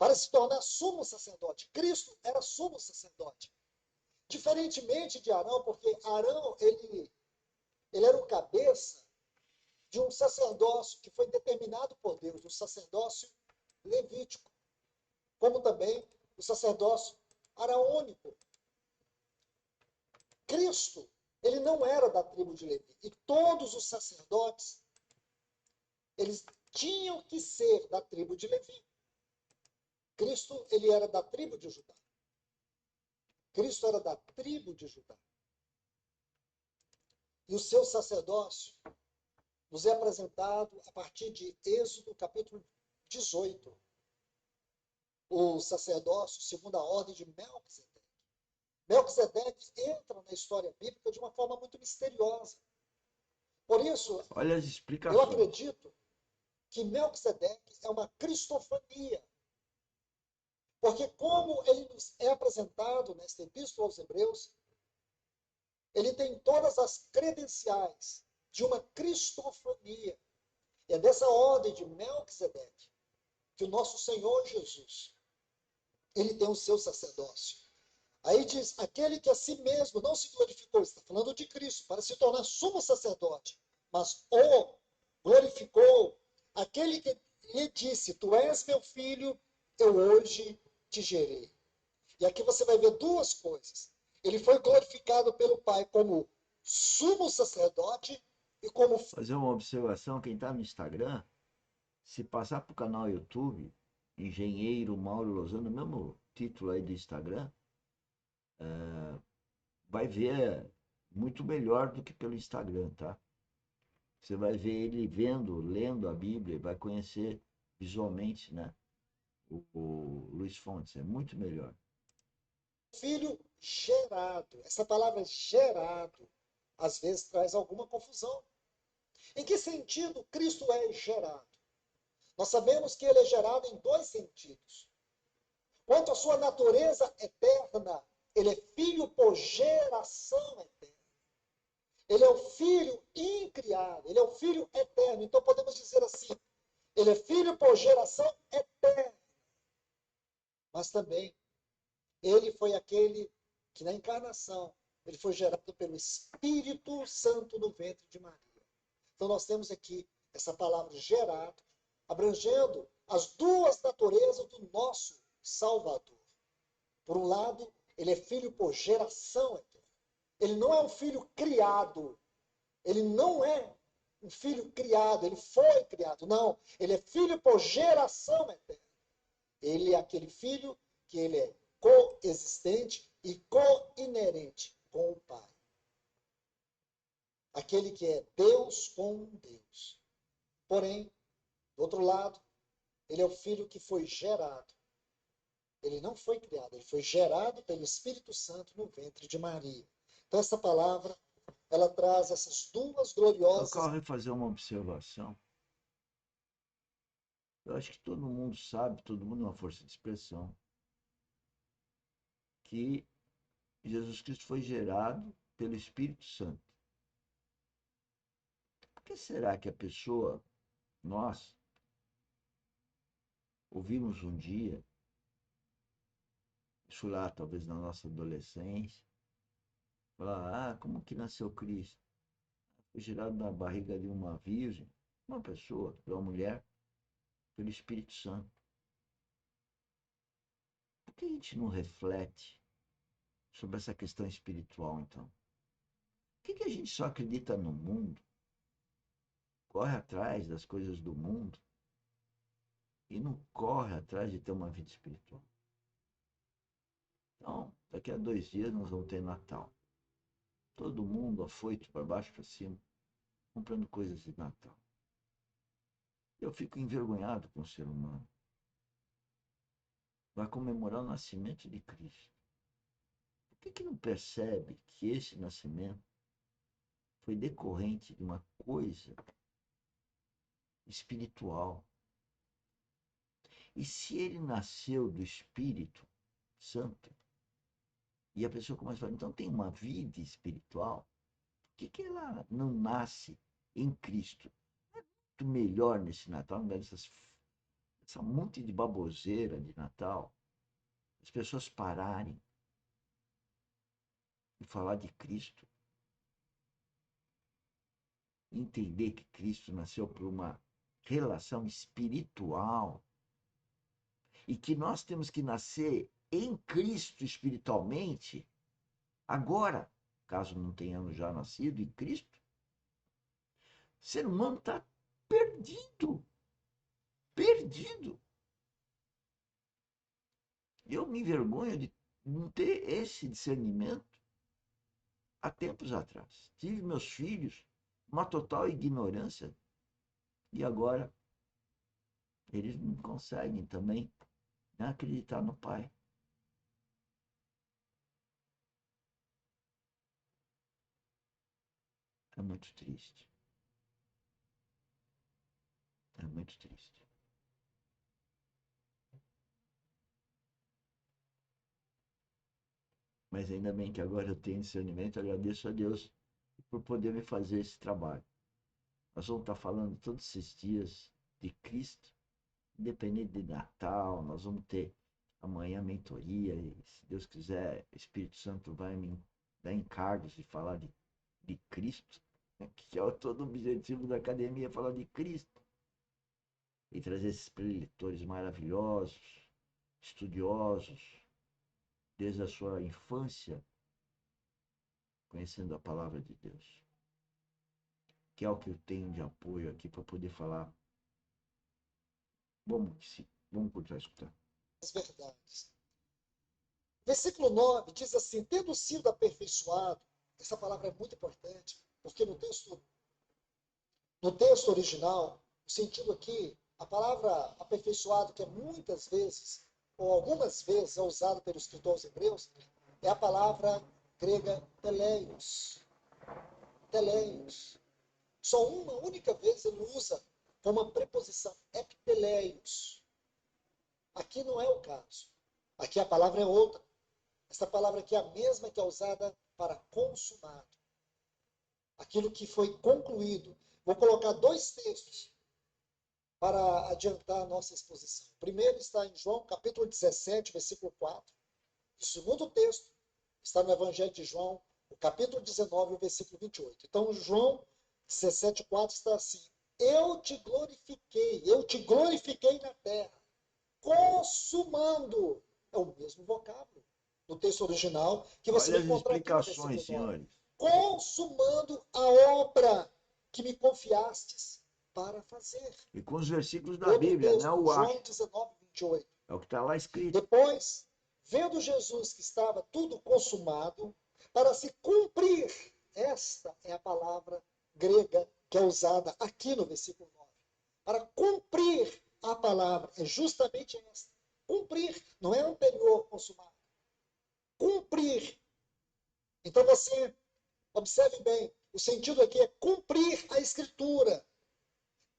para se tornar sumo sacerdote. Cristo era sumo sacerdote. Diferentemente de Arão, porque Arão, ele era o cabeça de um sacerdócio que foi determinado por Deus, o sacerdócio levítico, como também o sacerdócio araônico. Cristo, ele não era da tribo de Levi. E todos os sacerdotes, eles tinham que ser da tribo de Levi. Cristo, ele era da tribo de Judá. Cristo era da tribo de Judá. E o seu sacerdócio nos é apresentado a partir de Êxodo, capítulo 18. O sacerdócio segundo a ordem de Melquisedeque. Melquisedeque entra na história bíblica de uma forma muito misteriosa. Por isso, Olha as eu explicações. acredito que Melquisedeque é uma cristofania. Porque como ele nos é apresentado nesta epístola aos Hebreus, ele tem todas as credenciais de uma cristofania. E é dessa ordem de Melquisedeque que o nosso Senhor Jesus, ele tem o seu sacerdócio. Aí diz, aquele que a si mesmo não se glorificou, está falando de Cristo, para se tornar sumo sacerdote, mas o glorificou, aquele que lhe disse, tu és meu filho, eu hoje te gerei. E aqui você vai ver duas coisas. Ele foi glorificado pelo Pai como sumo sacerdote e como... Fazer uma observação, quem está no Instagram, se passar para o canal YouTube, Engenheiro Mauro Lozano, mesmo título aí do Instagram, vai ver muito melhor do que pelo Instagram, tá? Você vai ver ele vendo, lendo a Bíblia, vai conhecer visualmente, né? O Luiz Fontes, é muito melhor. filho gerado. Essa palavra gerado, às vezes, traz alguma confusão. Em que sentido Cristo é gerado? Nós sabemos que ele é gerado em dois sentidos. Quanto à sua natureza eterna, ele é filho por geração eterna. Ele é o filho incriado, ele é o filho eterno. Então podemos dizer assim, ele é filho por geração eterna. Mas também, ele foi aquele que na encarnação, ele foi gerado pelo Espírito Santo no ventre de Maria. Então nós temos aqui essa palavra gerado, abrangendo as duas naturezas do nosso Salvador. Por um lado, ele é filho por geração eterna. Ele não é um filho criado. Ele não é um filho criado, ele foi criado. Não, ele é filho por geração eterna. Ele é aquele filho que ele é coexistente e co-inerente com o Pai. Aquele que é Deus com Deus. Porém, do outro lado, ele é o filho que foi gerado. Ele não foi criado, ele foi gerado pelo Espírito Santo no ventre de Maria. Então, essa palavra, ela traz essas duas Eu gloriosas... quero fazer uma observação. Eu acho que todo mundo sabe, todo mundo é uma força de expressão, que Jesus Cristo foi gerado pelo Espírito Santo. Por que será que a pessoa, nós, ouvimos um dia, isso lá talvez na nossa adolescência, falar, como que nasceu Cristo? Foi gerado na barriga de uma virgem, uma pessoa, de uma mulher, pelo Espírito Santo. Por que a gente não reflete sobre essa questão espiritual, então? Por que a gente só acredita no mundo, corre atrás das coisas do mundo e não corre atrás de ter uma vida espiritual? Então, daqui a 2 dias nós vamos ter Natal. Todo mundo afoito para baixo para cima, comprando coisas de Natal. Eu fico envergonhado com o ser humano. Vai comemorar o nascimento de Cristo. Por que não percebe que esse nascimento foi decorrente de uma coisa espiritual? E se ele nasceu do Espírito Santo, e a pessoa começa a falar, então tem uma vida espiritual, por que ela não nasce em Cristo? É muito melhor nesse Natal, não dessas essa monte de baboseira de Natal, as pessoas pararem e falar de Cristo, entender que Cristo nasceu por uma relação espiritual e que nós temos que nascer em Cristo espiritualmente agora, caso não tenhamos já nascido em Cristo. O ser humano está perdido, perdido. Eu me envergonho de não ter esse discernimento há tempos atrás. Tive meus filhos, uma total ignorância, e agora eles não conseguem também acreditar no Pai. É muito triste. É muito triste. Mas ainda bem que agora eu tenho discernimento, agradeço a Deus por poder me fazer esse trabalho. Nós vamos estar falando todos esses dias de Cristo, independente de Natal, nós vamos ter amanhã mentoria, e se Deus quiser, o Espírito Santo vai me dar encargos de falar de Cristo, que é todo o objetivo da academia, falar de Cristo. E trazer esses preletores maravilhosos, estudiosos, desde a sua infância, conhecendo a palavra de Deus. Que é o que eu tenho de apoio aqui para poder falar. Vamos continuar a escutar. As verdades. Versículo 9 diz assim: tendo sido aperfeiçoado, essa palavra é muito importante, porque no texto original, o sentido aqui, a palavra aperfeiçoado, que é muitas vezes, ou algumas vezes, é usada pelos escritores hebreus, é a palavra grega teleios. Teleios. Só uma única vez ele usa como uma preposição, epiteleios. Aqui não é o caso. Aqui a palavra é outra. Essa palavra aqui é a mesma que é usada para consumado. Aquilo que foi concluído. Vou colocar dois textos para adiantar a nossa exposição. O primeiro está em João, capítulo 17, versículo 4. O segundo texto está no Evangelho de João, o capítulo 19, o versículo 28. Então, João 17, 4 está assim: eu te glorifiquei na terra, consumando. É o mesmo vocábulo no texto original que você Olha vai as encontrar aqui no explicações, versículo 9. senhores. Consumando a obra que me confiastes para fazer. E com os versículos da Outro Bíblia, não é texto, o acho. João 19, 28. É o que está lá escrito. Depois, vendo Jesus que estava tudo consumado, para se cumprir, esta é a palavra grega que é usada aqui no versículo 9. Para cumprir a palavra, é justamente esta. Cumprir, não é anterior consumado. Cumprir. Então você observe bem, o sentido aqui é cumprir a escritura.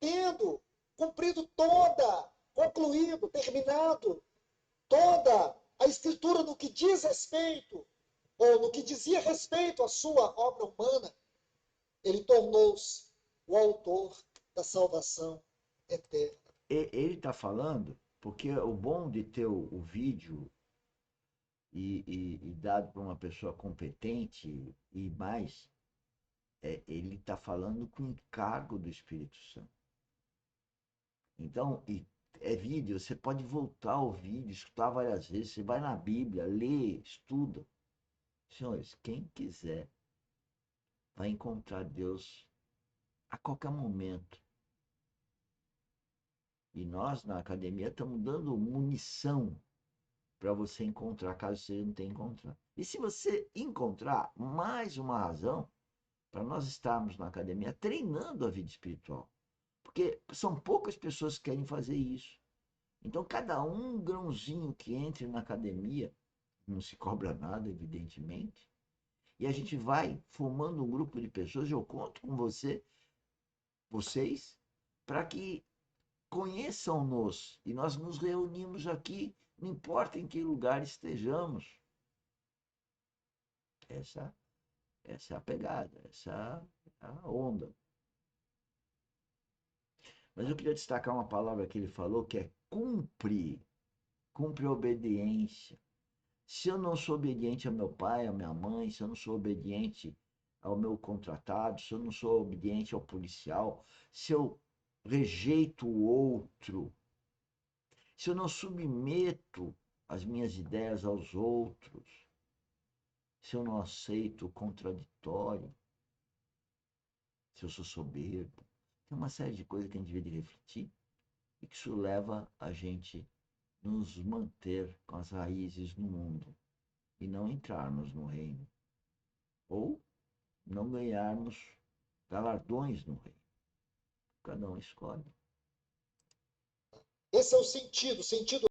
Tendo cumprido toda, concluído, terminado, toda a escritura no que diz respeito, ou no que dizia respeito à sua obra humana, ele tornou-se o autor da salvação eterna. Ele está falando, porque o bom de ter o vídeo e dado para uma pessoa competente e mais, ele está falando com encargo do Espírito Santo. Então, é vídeo, você pode voltar ao vídeo, escutar várias vezes, você vai na Bíblia, lê, estuda. Senhores, quem quiser vai encontrar Deus a qualquer momento. E nós, na academia, estamos dando munição para você encontrar, caso você não tenha encontrado. E se você encontrar, mais uma razão para nós estarmos na academia treinando a vida espiritual. Porque são poucas pessoas que querem fazer isso. Então, cada um grãozinho que entre na academia, não se cobra nada, evidentemente, e a gente vai formando um grupo de pessoas, eu conto com vocês, para que conheçam-nos. E nós nos reunimos aqui, não importa em que lugar estejamos. Essa é a pegada, essa é a onda. Mas eu queria destacar uma palavra que ele falou que é cumpre. Cumpre a obediência. Se eu não sou obediente ao meu pai, à minha mãe, se eu não sou obediente ao meu contratado, se eu não sou obediente ao policial, se eu rejeito o outro, se eu não submeto as minhas ideias aos outros, se eu não aceito o contraditório, se eu sou soberbo, tem uma série de coisas que a gente devia de refletir e que isso leva a gente nos manter com as raízes no mundo e não entrarmos no reino ou não ganharmos galardões no reino. Cada um escolhe. Esse é o sentido